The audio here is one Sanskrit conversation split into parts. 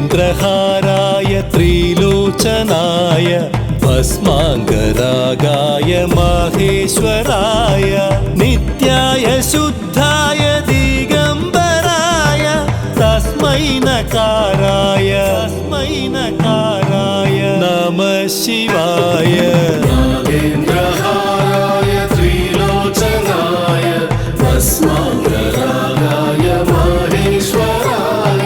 नागेन्द्रहाराय त्रिलोचनाय भस्माङ्गरागाय माहेश्वराय नित्याय शुद्धाय दिगम्बराय तस्मै नकाराय नमः शिवाय। नागेन्द्रहाराय त्रिलोचनाय भस्माङ्गरागाय माहेश्वराय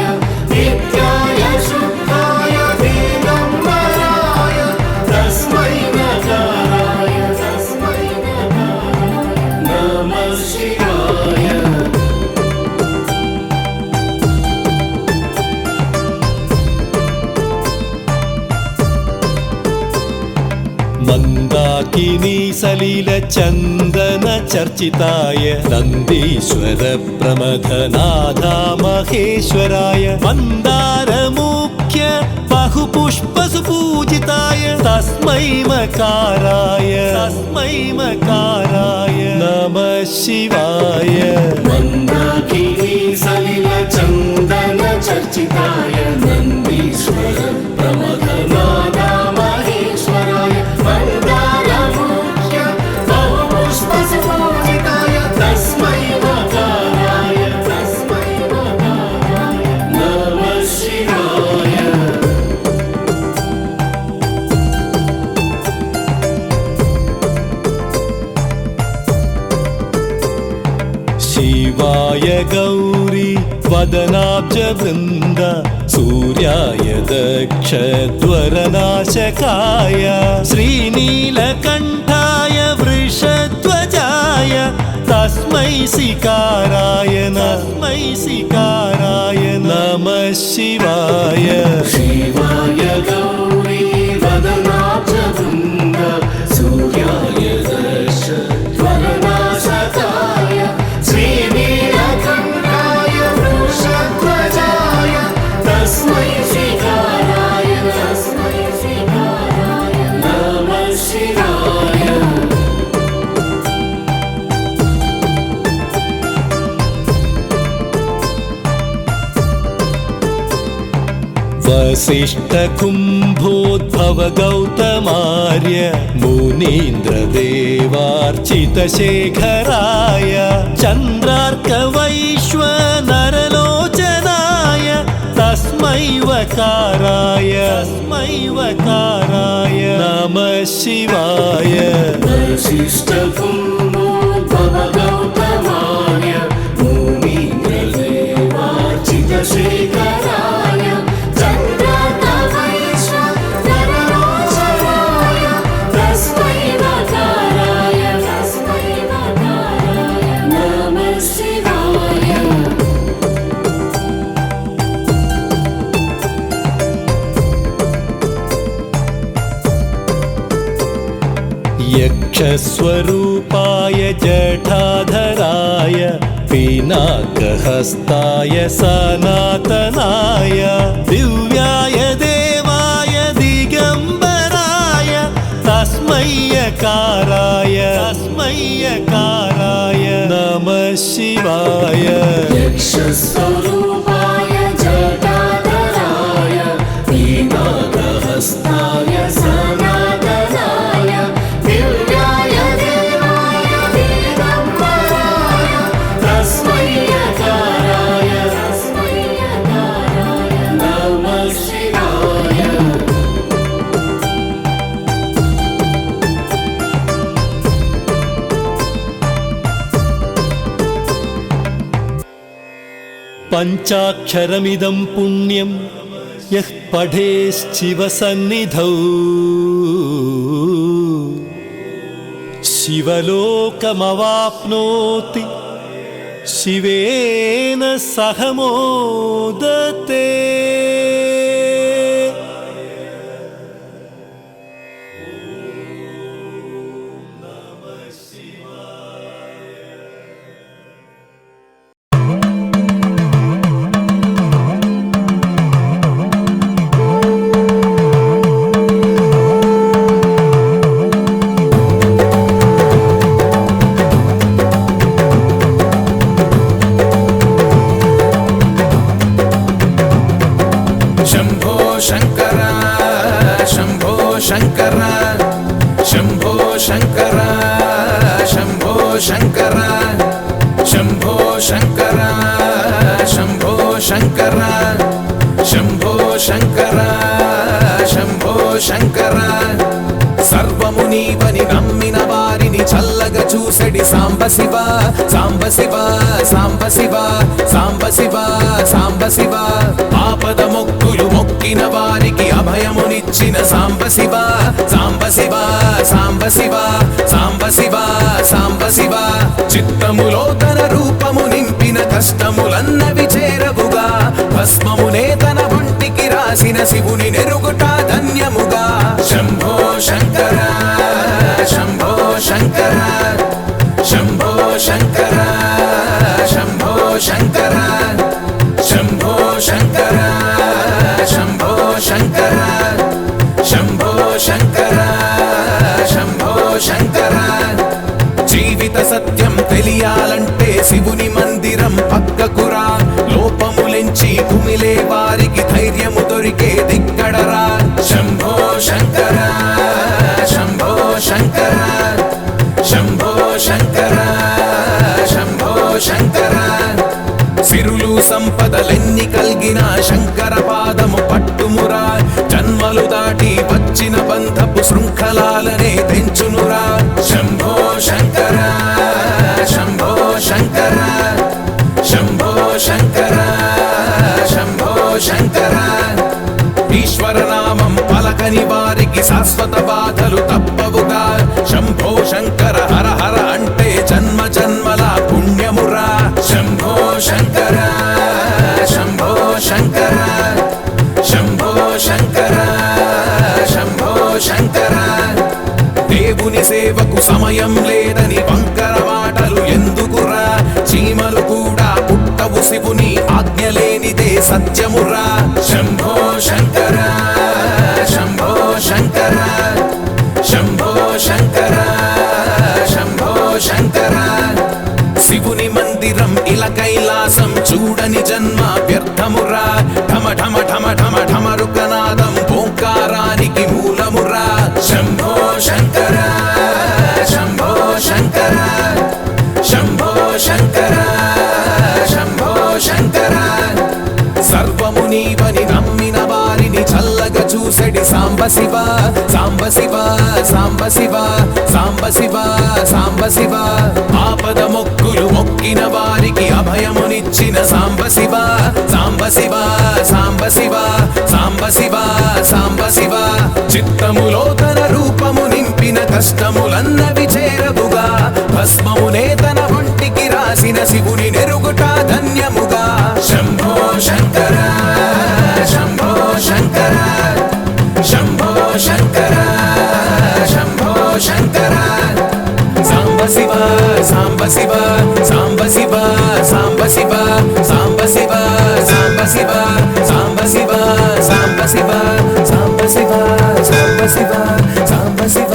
नित्याय शुद्धाय दिगम्बराय तस्मै नकाराय नमः शिवाय। मन्दाकिनी सलिल चन्दन चर्चिताय नन्दीश्वर प्रमथनाथा महेश्वराय मन्दारमुख्य बहुपुष्पसुपूजिताय तस्मै मकाराय नमः शिवाय। मन्दाकिनी सलिल चन्दन चर्चिताय नन्दीश्वर प्रमथनाथा महेश्वराय मन्दारमुख्य बहुपुष्पसुपूजिताय तस्मै मकाराय नमः शिवाय। शिवाय गौरी वदनाब्जवृन्द सूर्याय दक्षध्वरनाशकाय श्रीनीलकण्ठाय वृषध्वजाय तस्मै सिकाराय नमः शिवाय। शिवाय गौरी वदनाब्जवृन्द सूर्याय दक्षध्वरनाशकाय श्रीनीलकण्ठाय वृषध्वजाय तस्मै सिकाराय नमः शिवाय। वसिष्ठकुम्भोद्भव गौतमार्य मुनीन्द्रदेवार्चितशेखराय चन्द्रार्कवैश्वनरलोचनाय तस्मै वकाराय नमः शिवाय। वसिष्ठकुम्भोद्भव गौतमार्य मुनीन्द्रदेवार्चितशेखराय चन्द्रार्कवैश्वनरलोचनाय तस्मै वकाराय नमः शिवाय। यक्षस्वरूपाय जटाधराय पिनाकहस्ताय सनातनाय दिव्याय देवाय दिगम्बराय तस्मै यकाराय नमः शिवाय। यक्षस्वरूपाय जटाधराय पिनाकहस्ताय सनातनाय दिव्याय देवाय दिगम्बराय तस्मै यकाराय नमः शिवाय। पञ्चाक्षरमिदं पुण्यं यः पठेश्चिवसन्निधौ शिवलोकमवाप्नोति शिवेन सह मोदते। శంకర శంభో శంకర శంభో శంకర శంభో శంకర సర్వము నీవని నమ్మిన వారిని చల్లగా చూసడి సాంబ శివ సాంబ శివ సాంబ శివ సాంబ శివ సాంబ శివ ఆపద మొక్కులు మొక్కిన వారికి అభయమునిచ్చిన సాంబ శివ సాంబ శివ సాంబ శివ సాంబ శివ సాంబ శివ చిత్తములో తన రూపము నింపిన కష్టములన్నవి చేరవుగా భస్మమునే తన వంటికి రాసిన శివుని నెరుగుట ధన్యముగా శంభో శంకర శంభో శంకర శంభో శంకర శంభో శంకర శంభో శంకర శంభో శంకర శంభో శంకర శంభో శంకర జీవిత సత్యం తెలియాలంటే శివుని మందిరం పక్కకురా లోపములెంచి కుమిలే వారికి ధైర్యము దొరికే దిక్కడరా శంభో శంకర శంభో శంకర శంభో శంకర శంభో శంకర సిరులు సంపదలెన్ని కల్గిన శంకర పాదము పట్టుమురా జన్మలు దాటి వచ్చిన బంధపు శృంఖలాలనే తెంచునురా శంభో శంకర శంభో శంకర శంభో శంకర శంభో శంకర ఈశ్వర నామం పలకని వారికి శాశ్వత బాధలు తప్పవుగా శంభో శంకర హర హర అంటే జన్మ జన్మల పుణ్యమురా శంభో శంకర శంభో శంకర శంభో శంకర శంభో శంకర దేవుని సేవకు సమయం లేదని వంకర మాటలు ఎందుకురా చీమలు కూడా పుట్టవు శివుని ఆజ్ఞ లేనిదే సత్యమురా శంభో శంకర శంభో శంకర శంభో శంకర శంభో శంకర శివుని మందిరం ఇలా కైలాసం చూడని జన్మ వ్యర్థమురా ఢమ ఢమ ఢమ ఢమ ఢమరుకనాదం ఓంకారానికి మూలమురా శంభో శంకర శంభో శంకర శంభో శంకర శంభో శంకర సర్వము నీవని నమ్మిన వారిని చల్లగా చూసడి సాంబ శివ సాంబ శివ సాంబ శివ సాంబ శివ సాంబ శివ ఆపద మొక్కులు మొక్కిన వారికి అభయమునిచ్చిన సాంబ శివ సాంబ శివ సాంబ శివ సాంబ శివ సాంబ శివ చిత్తములో తన రూపము నింపిన కష్టములన్నవి చేరవుగా భస్మమునే తన వంటికి రాసిన శివుని నెరుగుట ధన్యముగా శంభో శంకర శంభో శంకర శంభో శంకర శంభో శంకర సాంబ శివ సాంబ శివ సాంబ శివ సాంబ శివ సాంబ శివ సాంబ శివ సాంబ శివ సాంబ శివ సాంబ శివ సాంబ శివ సాంబ శివ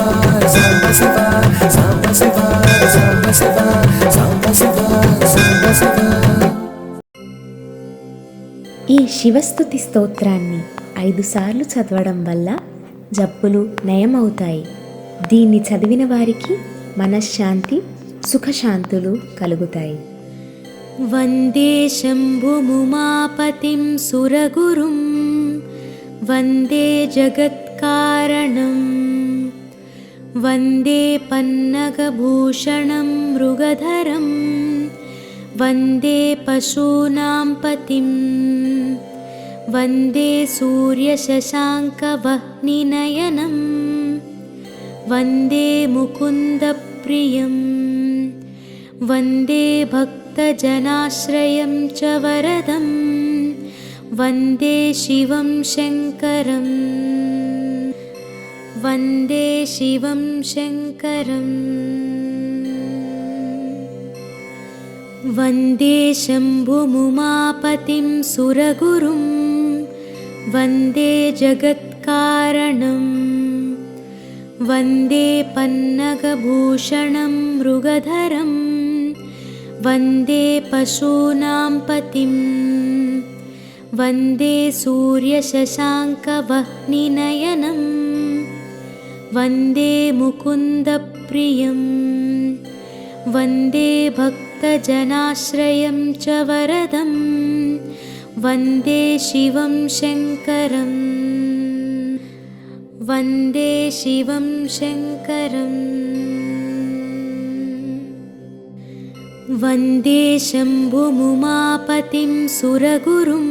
సాంబ శివ సాంబ శివ సాంబ శివ సాంబ శివ సాంబ శివ. ఈ శివస్తుతి స్తోత్రాన్ని 5 సార్లు చదవడం వల్ల జబ్బులు నయమవుతాయి. దీన్ని చదివిన వారికి మనశ్శాంతి సుఖశాంతులు కలుగుతాయి. వందే శంభుముమాపతిం సురగురుం వందే జగత్కారణం వందే పన్నగభూషణం మృగధరం వందే పశూనాం పతిం వందే సూర్యశశాంకవహ్నినయనం వందే ముకుందప్రియం వందే భక్తజనాశ్రయం చ వరదం వందే శివం శంకరం వందే శివం శంకరం వందే శంభుముమాపతిం సురగురుం వందే జగత్కారణం వందే పన్నగభూషణం మృగధరం వందే పశూనాం పతిం వందే సూర్యశశాంకవహ్నినయనం వందే ముకుందప్రియం వందే భక్త भक्तजनाश्रयं च वरदं वन्दे शिवं शङ्करम् वन्दे शिवं शङ्करम् वन्दे शम्भुमुमापतिं सुरगुरुं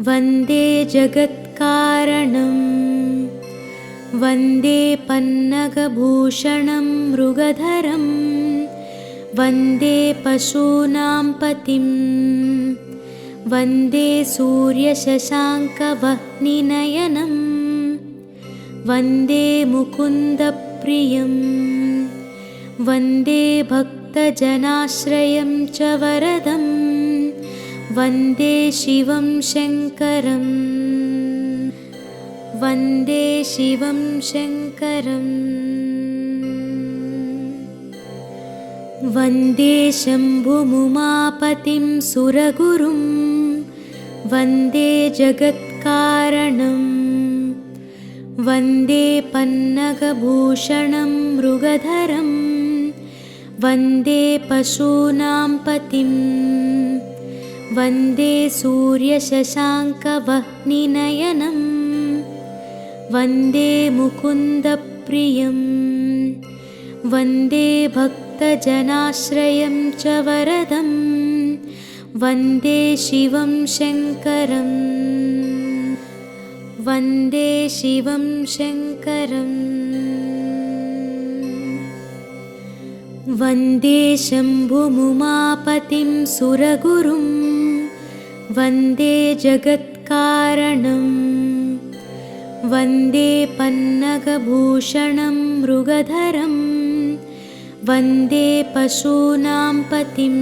वन्दे जगत्कारणं वन्दे पन्नगभूषणं मृगधरं वन्दे पशूनां पतिं वन्दे सूर्यशशाङ्कवह्निनयनं वन्दे मुकुन्दप्रियं वन्दे भक्तजनाश्रयं च वरदं वन्दे शिवं शङ्करम् वन्दे शिवं शङ्करम् वन्दे शम्भुमुमापतिं सुरगुरुं वन्दे जगत्कारणं वन्दे पन्नगभूषणं मृगधरं वन्दे पशूनां पतिं वन्दे सूर्यशशाङ्कवह्निनयनं वन्दे मुकुन्दप्रियं वन्दे भक्तजनाश्रयं च वरदं वन्दे शिवं शङ्करम् वन्दे शिवं शङ्करम् वन्दे शम्भुमुमापतिं सुरगुरुं वन्दे जगत्कारणं वन्दे पन्नगभूषणं मृगधरं वन्दे पशूनां पतिं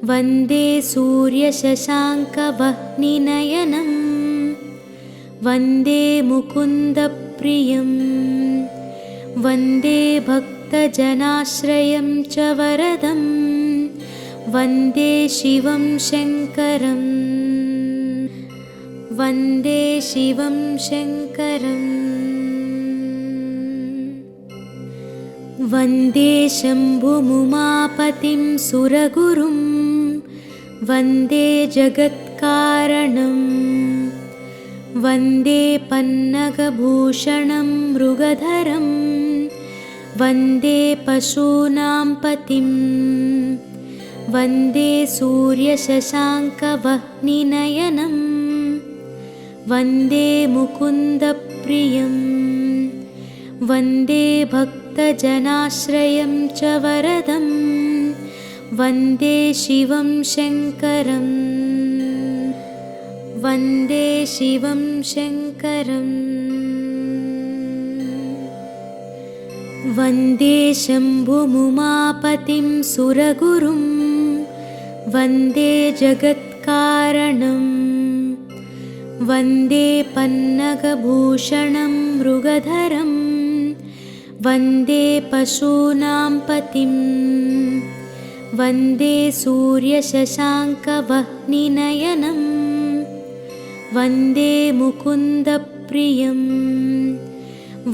वन्दे सूर्यशशाङ्कवह्निनयनं वन्दे मुकुन्दप्रियं वन्दे भक्तजनाश्रयं च वरदं वन्दे शिवं शङ्करम् वन्दे शिवं शङ्करम् वन्दे शम्भुमुमापतिं सुरगुरुं वन्दे जगत्कारणं वन्दे पन्नगभूषणं मृगधरं वन्दे पशूनां पतिं वन्दे सूर्यशशाङ्कवह्निनयनं वन्दे मुकुन्दप्रियं वन्दे भक्तजनाश्रयं च वरदं वन्दे शिवं शङ्करम् वन्दे शिवं शङ्करम् वन्दे शम्भुमुमापतिं सुरगुरुं वन्दे जगत्कारणं वन्दे पन्नगभूषणं मृगधरं वन्दे पशूनां पतिं वन्दे सूर्यशशाङ्कवह्निनयनं वन्दे मुकुन्दप्रियं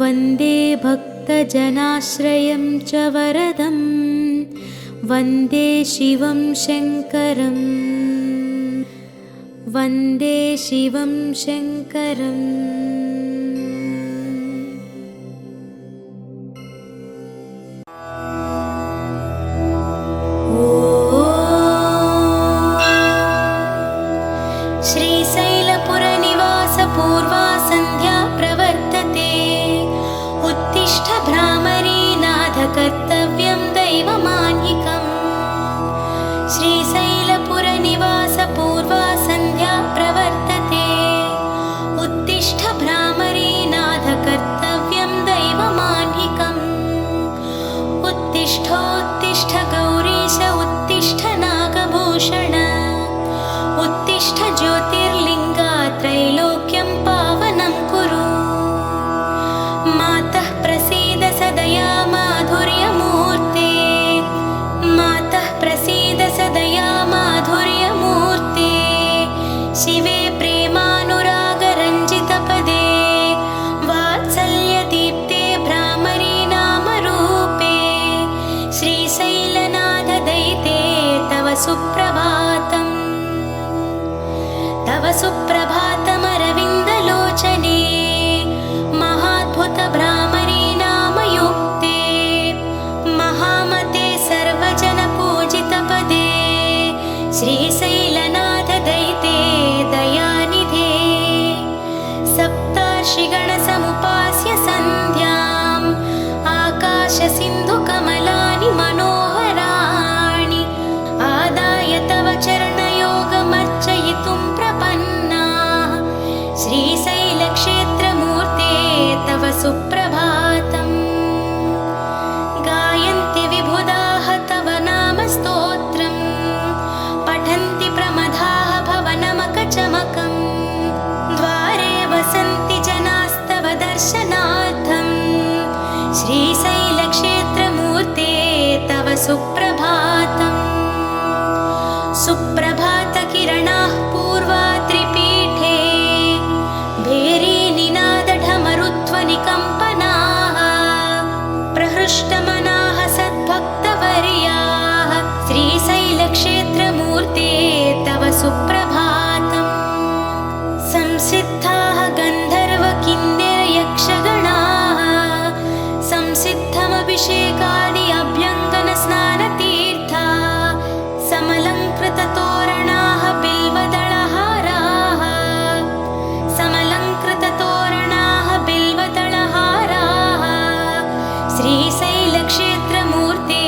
वन्दे भक्तजनाश्रयं च वरदं वन्दे शिवं शङ्करम् वन्दे शिवं शङ्करम् श्रीशैलपुरनिवास पूर्वा सन्ध्या प्रवर्तते उत्तिष्ठ भ्रामरी नाथ कर्तव्यं दैवमान्यिकम् श्रीशैलपुरनिवास पूर्वा सन्ध्या प्रवर्तते उत्तिष्ठ भ्रामरी नाथ कर्तव्यं दैवमान्यिकम् उत्तिष्ठोत्तिष्ठ गौरीश उत्तिष्ठ नागभूषण उत्तिष्ठ ज्योतिर्लिङ्गा त्रैलोक्यं पावनं कुरु मातः प्रसीद सदया माधुर्यमूर्ते मातः प्रसीद सदया माधुर्यमूर्ते सुप्रभातम् तव सुप्रभातमरविन्दलोचने महाद्भुतभ्रामरी नामयुक्ते महामते सर्वजनपूजितपदे श्रीशैलनाथ दयिते दयानिधे सप्तार्षिगणसमुपास्य सन्ध्याम् आकाशसिन्धुकमलानि मनोहराणि आदाय तव चरणयोगमर्चयितुं प्रपन्नाः श्रीशैलक्षेत्रमूर्ते तव सुप्रभातम् गायन्ति विबुधाः तव नाम स्तोत्रम् पठन्ति प्रमदाः भवनमकचमकम् द्वारे वसन्ति जनास्तव दर्शनार्थम् श्रीशैलक्षेत्रमूर्ते तव सुप्रभातम् सुप्रभातकिरणाः पूर्वात्रिपीठे भेरीनिनादढमरुध्वनिकम्पनाः प्रहृष्टमनाः सद्भक्तवर्याः श्रीशैलक्षेत्रमूर्ते तव सुप्रभातम् संसिद्धाः गन्धर्वकिन्नरयक्षगणाः संसिद्धमभिषेकादि अभ्यङ्गनस्नानतीर्था समलङ्कृततोरणाः बिल्वदलहाराः समलङ्कृततोरणाः बिल्वदलहाराः श्रीशैलक्षेत्रमूर्ते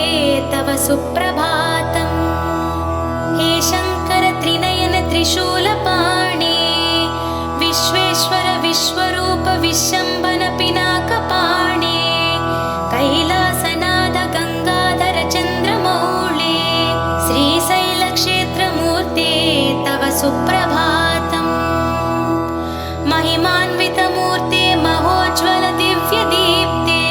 तव सुप्रभातम् हे शङ्कर त्रिनयन त्रिशूलपाणे विश्वेश्वर विश्वरूप विश्वम्भन पिनाकपाणे कैलासनाथ गङ्गाधर चन्द्रमौळे श्रीशैलक्षेत्रमूर्ते तव सुप्रभातम् महिमान्वितमूर्ते महोज्ज्वल दिव्यदीप्ते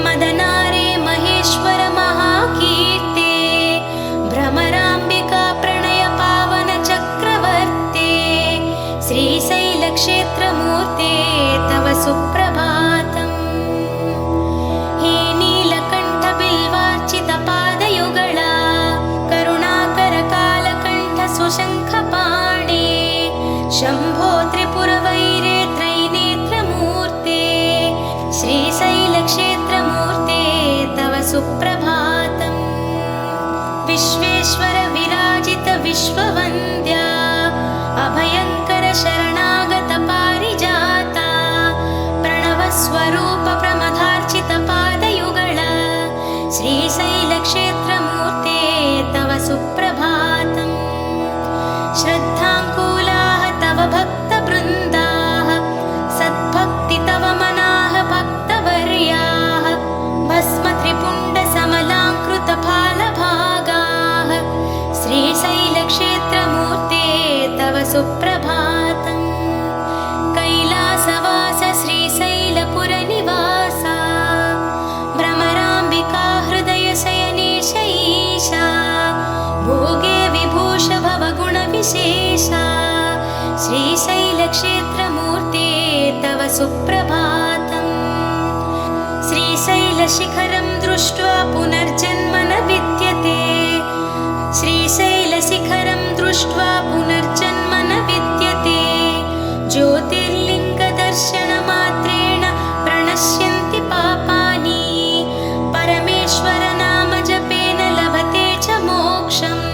मदनारे महेश्वर महाकीर्ते भ्रमराम्बिका प्रणय पावन चक्रवर्ते श्रीशैलक्षेत्रमूर्ते तव सुप्रभातम् हे नीलकण्ठ बिल्वार्चितपादयुगला करुणाकर कालकण्ठ सुशङ्खपाणे शम्भो त्रिपुरवैरे त्रैनेत्रमूर्ते श्रीशैलक्षेत्रमूर्ते तव सुप्रभातम् विश्वेश्वर विराजित विश्ववन्द्या अभयङ्कर शरणागत पारिजाता प्रणवस्वरूप प्रमदार्चित पादयुगला श्रीशैलक्षेत्रमूर्ते तव सुप्रभातम् श्रद्धाङ्कुलाः तव भक्तवृन्दाः सद्भक्ति तव मनाः भक्तवर्याः भस्म त्रिपुण्ड समलाङ्कृतफालभागाः श्रीशैलक्षेत्रमूर्ते तव सुप्रभातम् कैलासवास श्रीशैलपुरनिवासा भ्रमराम्बिका हृदयशयनेश ईशा भोगे विभूष भवगुणविशेषा श्रीशैलक्षेत्रमूर्ते तव सुप्रभातम् श्रीशैलशिखरं दृष्ट्वा पुनर्जन्म न विद्यते श्रीशैलशिखरं दृष्ट्वा पुनर्जन्म न विद्यते ज्योतिर्लिङ्गदर्शनमात्रेण प्रणश्यन्ति पापानि परमेश्वर नाम जपेन लभते च मोक्षम्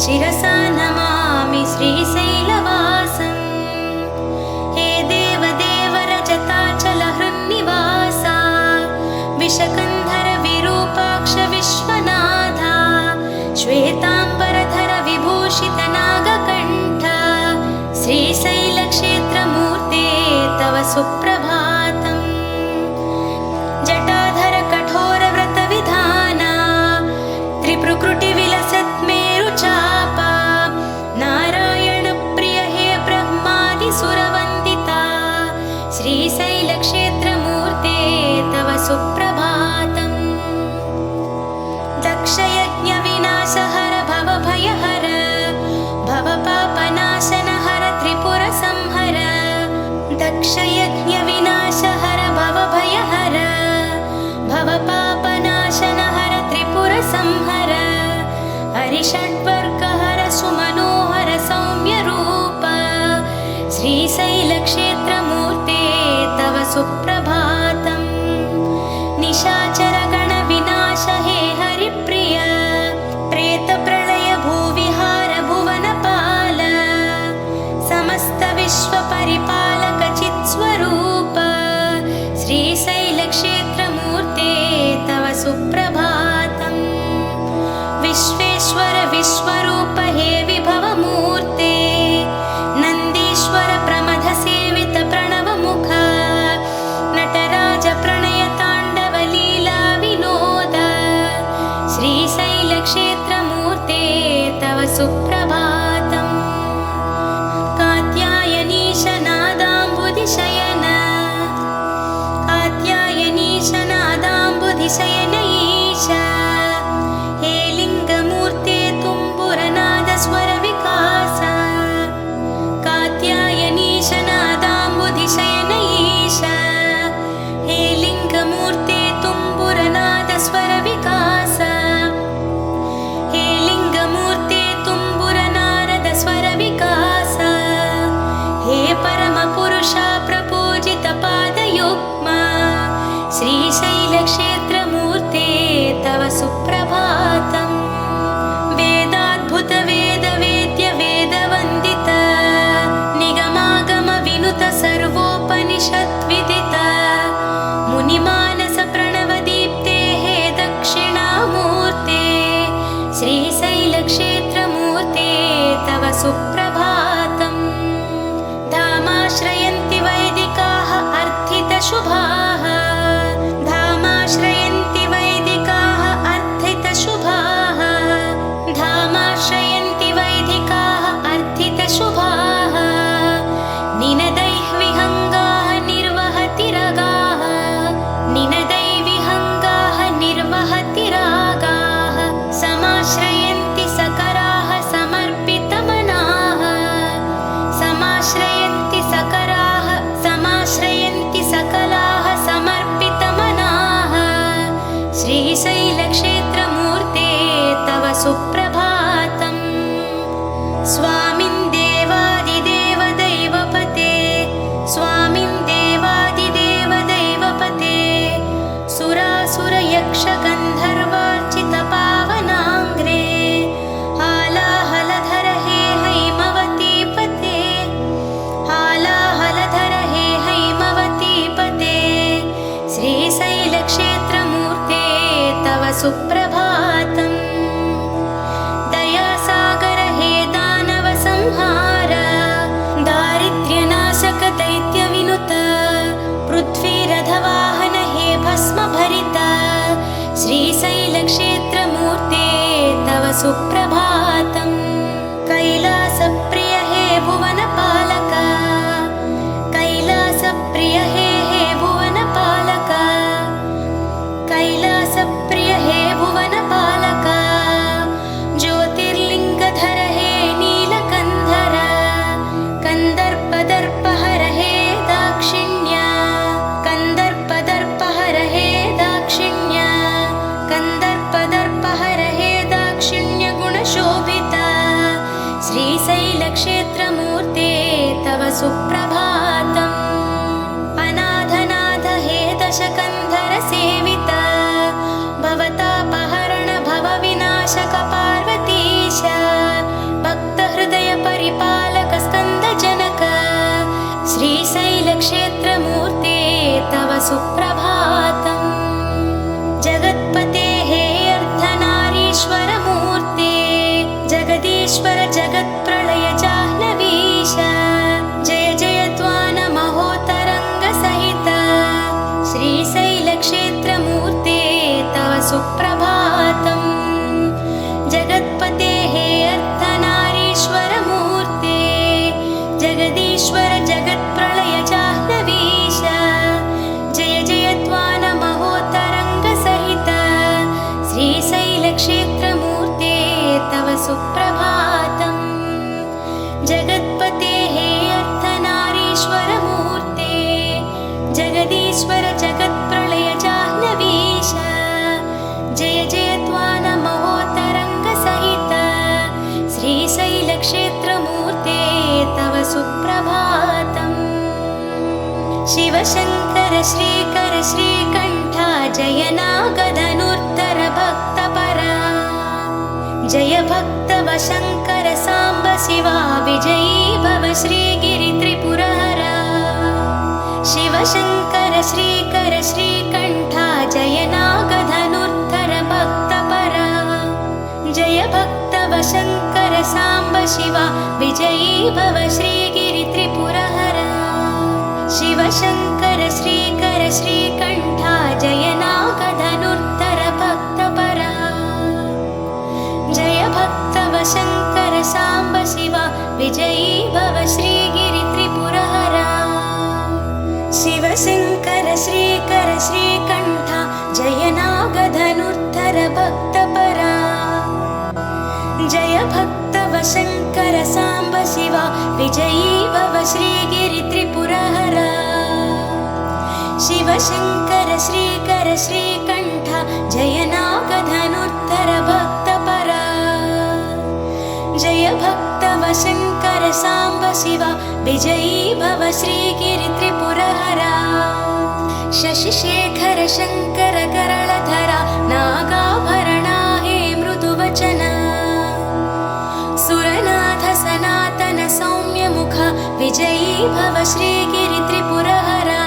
शिरसा नमामि श्रीशैलवासम् हे देवदेव रजताचल हृन्निवासा विशकन्धर विरूपाक्ष विश्वनाथा श्वेताम्बरधर विभूषित नागकण्ठ श्रीशैलक्षेत्रमूर्ते तव सुप्रभातम् जटाधर कठोर व्रत विधाना त्रिप्रकृति विलसत् मेरुचापा नारायण प्रिय हे ब्रह्मादि सुरवन्दिता श्रीशैलक्षेत्रमूर्ते तव सुप्रभातम् दक्षयज्ञ विनाशहर भवभयहर भवपापनाशन हर त्रिपुर संहर दक्षयज्ञ विना हरिषड्वर्गहर सुमनोहर सौम्यरूप श्रीशैलक्षेत्रमूर्ते तव सुप्रभातम् निशाचरगणविनाश हे हरिप्रिय प्रेतप्रलय भूविहार भुवनपाल समस्तविश्वपरिपालक चित्स्वरूप श्रीशैलक्षेत्रमूर्ते तव सुप्रभातम् विश्वेश्वर विश्वरूप हे विभवमूर्ते नन्दीश्वर प्रमथ सेवित प्रणवमुख नटराज प्रणय ताण्डव लीला विनोद श्रीशैलक्षेत्रमूर्ते तव सुप्रभातम् कात्यायनीश नादाम्बुधिशयन कात्यायनीश नादाम्बुधिशयन ईश हे लिङ्गमूर्ते तुम्बुरनाद स्वर विकास कात्यायनीश नादाम्बुधिशयन ईश हे लिङ्गमूर्ते तुम्बुरनाद स्वर विकास हे लिङ्गमूर्ते तुम्बुरनारद स्वर विकास हे परमपुरुष प्रपूजित पादयुग्म श्रीशैलक्षेत्रमूर्ते तव सुप्रभातम् वेदाद्भुत वेद वेद्य वेदवन्दित निगमागम विनुत सर्वोपनिषद्विदित मुनिमानस प्रणवदीप्ते हे दक्षिणामूर्ते श्रीशैलक्षेत्रमूर्ते तव सुप्रभातम् धामाश्रयन्ति वैदिकाः अर्थितशुभाः धामाश्रयन्ति वैदिकाः अर्थितशुभाः धामाश्रयन्ति वैदिकाः अर्थितशुभाः निनदैः विहङ्गाः निर्वहति रगाः निनदै विहङ्गाः निर्वहति रागाः समाश्रयन्ति सकराः समर्पितमनाः समाश्रयन्ति सकराः समाश्रयन्ति सकलाः समर्पितमनाः श्रीशैलक्षेत्रमूर्ते तव सुप्रभातम् स्वामिन् देवादिदेव दैवपते स्वामिन् देवादिदेव दैवपते सुरासुरयक्षगन्धर्वार्चित पावनाङ्ग्रे हालाहलधर हे हैमवतीपते हालाहलधर हे हैमवतीपते श्रीशैलक्षेत्रमूर्ते तव सुप्रभातम् दयासागर हे दानव संहार दारिद्र्यनाशक दैत्यविनुत पृथ्वीरथवाहन हे भस्मभरित श्रीशैलक्षेत्रमूर्ते तव सुप्रभातम् कैलासप्रिय हे भुवनपालक कैलासप्रिय हे भुवनपालक कैलासप्रिय हे भुवनपालक ज्योतिर्लिङ्गधर हे नीलकन्धर कन्दर्पदर्पहर हे दाक्षिण्य कन्दर्पदर्पहर हे दाक्षिण्य कन्दर्पदर्पहर हे दाक्षिण्य गुणशोभित श्रीशैलक्षेत्रमूर्ते तव सुप्रभातम् अनाथनाथ हे दशकन्धर सेवित भवतापहरण भवविनाशक पार्वतीश भक्तहृदय परिपालक स्कन्दजनक श्रीशैलक्षेत्रमूर्ते तव सुप्रभातम् जगत्पते हे अर्धनारीश्वरमूर्ते जगदीश्वर जगत्प्रलय जाह्नवीश जय जय त्वान महोतरङ्ग सहित श्रीशैलक्षेत्रमूर्ते तव सुप्रभातम् जगत्पते हे अर्धनारीश्वरमूर्ते जगदीश्वर जगत्प्रलय जाह्नवीश जय जय त्वान महोतरङ्ग सहित श्रीशैलक्षेत्रमूर्ते तव सुप्रभातम् सुप्रभातम्। शिवशङ्कर श्रीकर श्रीकण्ठा जय नागधनुर्धर भक्तपरा, जय भक्तवशङ्कर साम्ब शिवा विजयी भव श्रीगिरि त्रिपुरहरा। शिवशङ्कर श्रीकर श्रीकण्ठा जय नागधनुर्धर भक्तपरा, जय भक्तवशङ्कर साम्ब शिवा विजयी भव श्रीगिरि त्रिपुरहरा। शिवशङ्कर श्रीकर श्रीकण्ठा जय नागधनुर्धर भक्तपरा, जय भक्तवशङ्कर साम्ब शिवा विजयी भव श्रीगिरि त्रिपुरहरा। शिवशङ्कर श्रीकर श्रीकण्ठा जय नागधनुर्धर भक्तपरा, जय भक्तवशङ्कर साम्ब शिवा विजयी भव श्रीगिरि त्रिपुरहरा। शिवशङ्कर श्रीकर श्रीकण्ठा जय नागधनुर्धर भक्तपरा, जय भक्तवशङ्कर साम्ब शिवा विजयी भव श्रीगिरि त्रिपुरहरा। शशिशेखर शङ्कर करळधरा नागाभरणा हे मृदुवचन, सुरनाथ सनातन सौम्यमुख विजयी भव श्रीगिरि त्रिपुरहरा।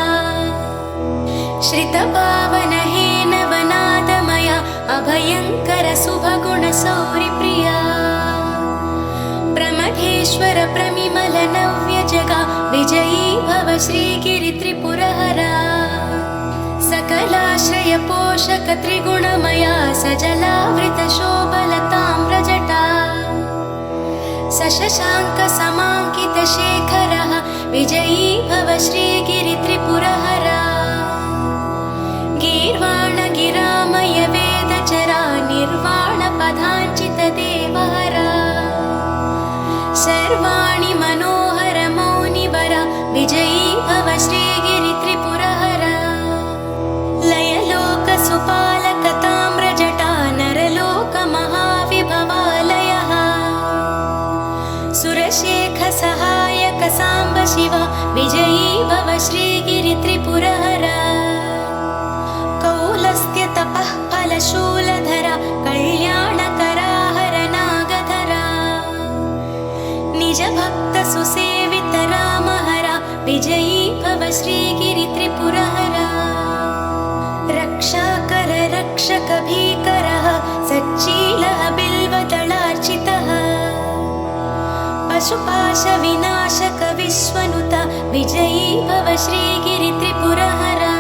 श्रितपावन हे नवनादमया अभयङ्कर शुभगुण सौरिप्रिया, प्रमथेश्वर प्रमिमल नव्यजगा विजयी भव श्रीगिरि त्रिपुरहरा। सकलाश्रय पोषक त्रिगुणमया सजलावृत शोभलताम्रजटा, सशशाङ्क समाङ्कित शेखरः विजयी भव श्रीगिरि त्रिपुरहरा। गीर्वाण गिरामय वेदचरा निर्वाण पदाञ्चित देवहरा, सर्वाणि मनोहर मौनिवरा विजयी भव श्रीगिरि त्रिपुरहरा। लयलोक सुपालक ताम्रजटा नरलोक महाविभवालयः, सुरशेख सहायक साम्ब शिवा विजयी भव श्रीगिरि त्रिपुरहरा। कौलस्त्य तपः फलशूलधरा कल्याणकरा हर नागधरा, निज भक्त सुसेवित रामहरा विजयी भव श्रीगिरि त्रिपुरहरा। रक्षाकर रक्षक भीकरः सच्चीलः बिल्वदलार्चितः, पशुपाश विनाशक विश्वनुत विजयी भव श्रीगिरि त्रिपुरहरा।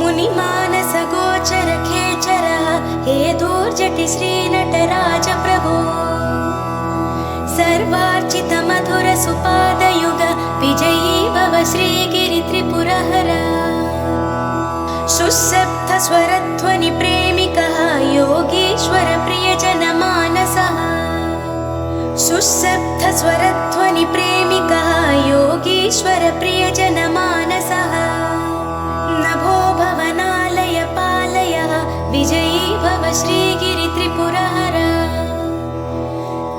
मुनिमानस गोचर खेचरः हे दूर्जटि श्रीनटराज प्रभो, सर्वार्चित मधुर सुपादयुग विजयी भव श्रीगिरि त्रिपुरहरा। सुशब्द स्वरध्वनि प्रेमिकः योगीश्वर प्रियजन मानसः, सुशब्द स्वरध्वनि प्रेमिकः योगीश्वर प्रियजन मानसः। नभो भवनालय पालयः विजयी भव श्रीगिरि त्रिपुरहरा।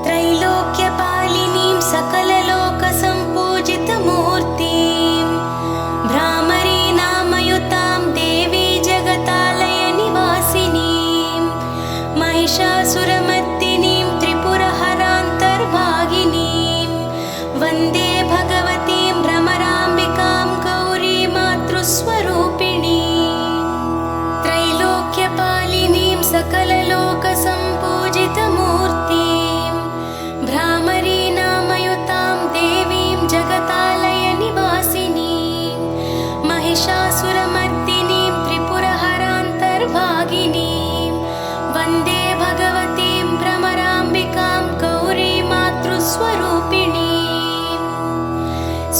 त्रैलोक्यपालिनीं सकललोकसम्पूजितमूर्तिं, भ्रामरीनामयुतां देवी जगतालय निवासिनीं, महिषासुरमर्दिनीं त्रिपुरहरान्तर्भागिनीं, वन्दे भगवतीं भ्रमराम्बिकां गौरी मातृस्वरूपिणीं। त्रैलोक्यपालिनीं सकललोकसम्पूजितमूर्तिं, भ्रामरीनामयुतां देवीं जगतालय निवासिनीं, महिषासुरमर्दिनीं त्रिपुरहरान्तर्भागिनीं, वन्दे भगवतीं भ्रमराम्बिकां गौरी मातृस्वरूपिणीं।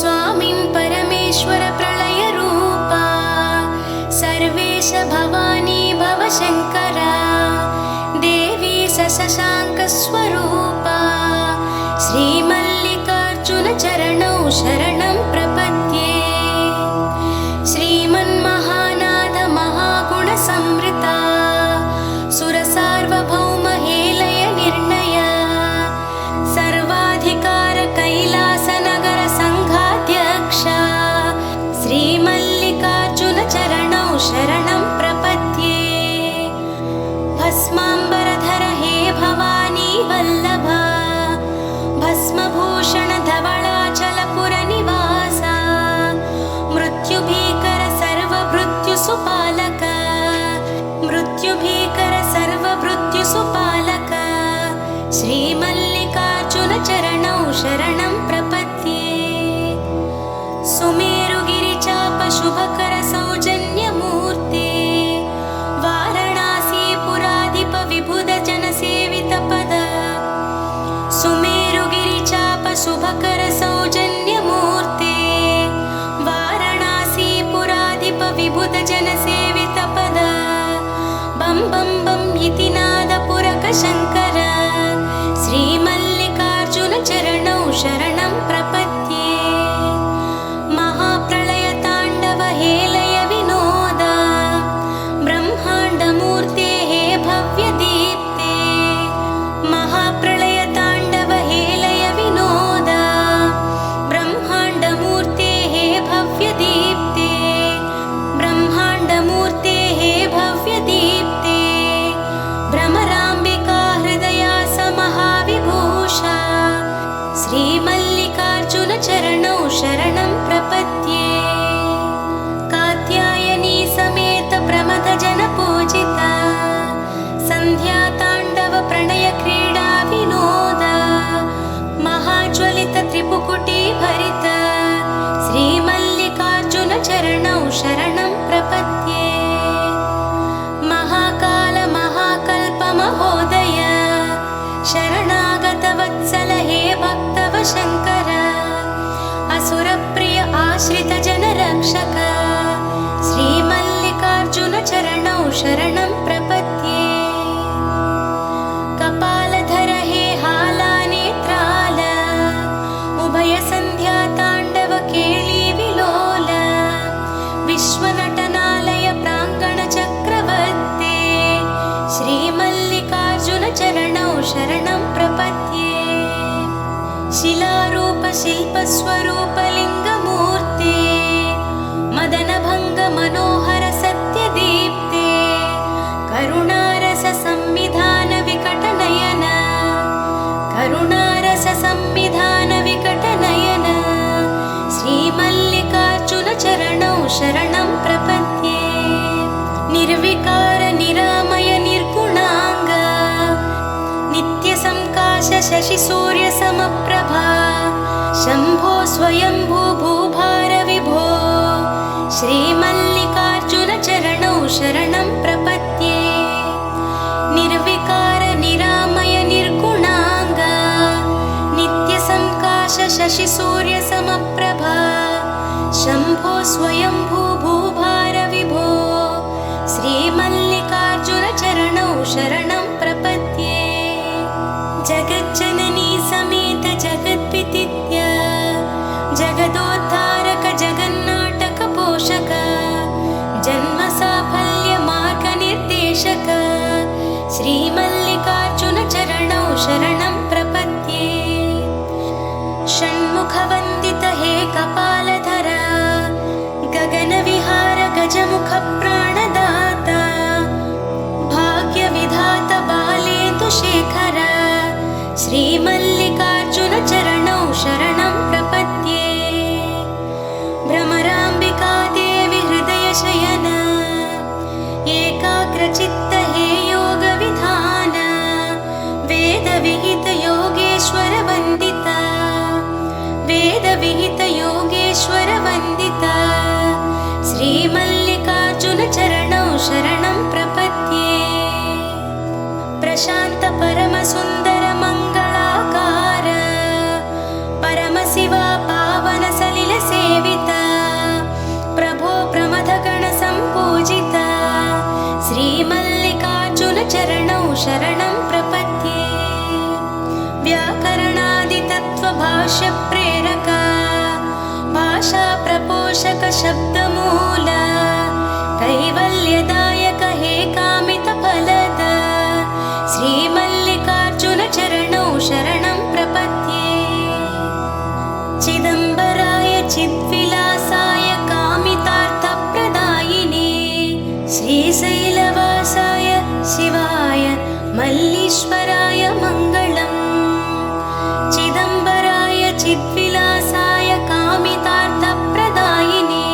स्वामिं परमेश्वर प्रलयरूपा सर्वेश भवानी भवशङ्करा, देवी सशशाङ्कस्वरूपा श्रीमल्लिकार्जुन चरणौ शरणं प्रपद्ये। श्रीमन्महानाद महागुणसंवृता सुरसार्वभौम हेलय निर्णय, सर्वाधिकार कैलास श्रीमल्लिकार्जुनचरणौ शरणं प्रपद्ये सुमेरुगिरिचापशुभकरसौजन्यमूर्ते वाराणासीपुराधिपविबुधजनसेवितपद सुमेरुगिरिचापशुभकरसौजन्यमूर्ते वाराणासीपुराधिपविबुधजनसेवितपद बं बं बं इति नादपुरकशङ्कर श्रीमल्लिकार्जुनचरणौ शरणं प्रपद्ये महाप्रलयताण्डव हेलय विनोद ब्रह्माण्डमूर्ते हे भव्यदीप्ते महाप्रलयताण्डव हेलय विनोद ब्रह्माण्डमूर्ते हे भव्यदीप्ते ब्रह्माण्डमूर्ते हे भव्यदीप्ते भ्रमराम्बिका हृदयास महाविभूषा श्रीमल्लिकार्जुनचरणौ शरणं प्रपद्ये कात्यायनी समेत प्रमथजनपूजिता सन्ध्याताण्डव प्रणयक्रीडा विनोद महाज्वलित त्रिपुकुटी भरित श्रीमल्लिकार्जुनचरणौ शरणं प्रपद्ये महाकाल महाकल्प महोदय शरणागतवत्सल हे भक्तव शङ्कर असुरप्रिय आश्रित जनरक्षक श्रीमल्लिकार्जुनचरणौ शरणं प्रपद्ये कपालधर हे हालानेत्राल उभयसन्ध्याताण्डव केळी विलोल विश्वनटनालय प्राङ्गणचक्रवर्ते श्रीमल्लिकार्जुनचरणौ शरणं प्रपद्ये शिलारूप शिल्पस्वरूपलिङ्गमूर्ते मदनभङ्ग मनोहर सत्यदीप्ते करुणारस संविधान विकटनयन करुणारस संविधान विकटनयन श्रीमल्लिकार्जुनचरणौ शरणं प्रपद्ये निर्विकार निरामय निर्गुणाङ्ग नित्यसंकाश शशिसूर्यसमप्रभा शम्भो स्वयंभू भूभार विभो श्रीमल्लिकार्जुनचरणौ शरणं प्रपद्ये निर्विकार निरामय निर्गुणाङ्ग नित्यसंकाश शशिसूर्यसमप्रभा शम्भो स्वयंभू भूभार विभो श्रीमल्लिकार्जुनचरणौ शरणं प्रपद्ये जगज्जननी समेत जगद्विदित्य जगदोद्धारक जगन्नाटक पोषक जन्म साफल्य मार्ग निर्देशक श्रीमल्लिकार्जुनचरणौ शरणं प्रपद्ये षण्मुखवन्दित हे कपालधर गगनविहार गजमुख प्राणदाता भाग्यविधात बालेन्दुशेखर श्रीमल्लिकार्जुनचरणौ शरणं प्रपद्ये भ्रमराम्बिका देवी हृदयशयन एकाग्रचित्त हे योगविधान वेदविहित योगेश्वर वन्दिता वेदविहित योगेश्वर वन्दिता श्रीमल्लिकार्जुनचरणौ शरणं प्रपद्ये प्रशान्त परमसुन्दर मङ्गलाकार परमशिवा पावन सलिल सेविता प्रभो प्रमथगण सम्पूजिता श्रीमल्लिकार्जुनचरणौ शरणं प्रपद्ये व्याकरणादितत्त्वभाष्य प्रेरक भाषा प्रपोषक शब्दमूल कैवल्यदायक हे कामितफलद श्रीमल्लिकार्जुनचरणौ शरणं प्रपद्ये चिदम्बराय चिद्विलासाय कामितार्थप्रदायिने श्रीशैलवासाय शिवाय मल्लीश्वराय मङ्गलम् चिदम्बराय चिद्विलासाय कामितार्थप्रदायिने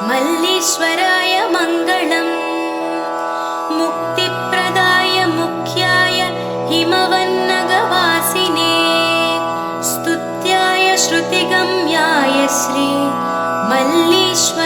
मल्लीश्वराय मङ्गलम् मुक्तिप्रदाय मुख्याय हिमवन्नगवासिने स्तुत्याय श्रुतिगम्याय श्री मल्लीश्वर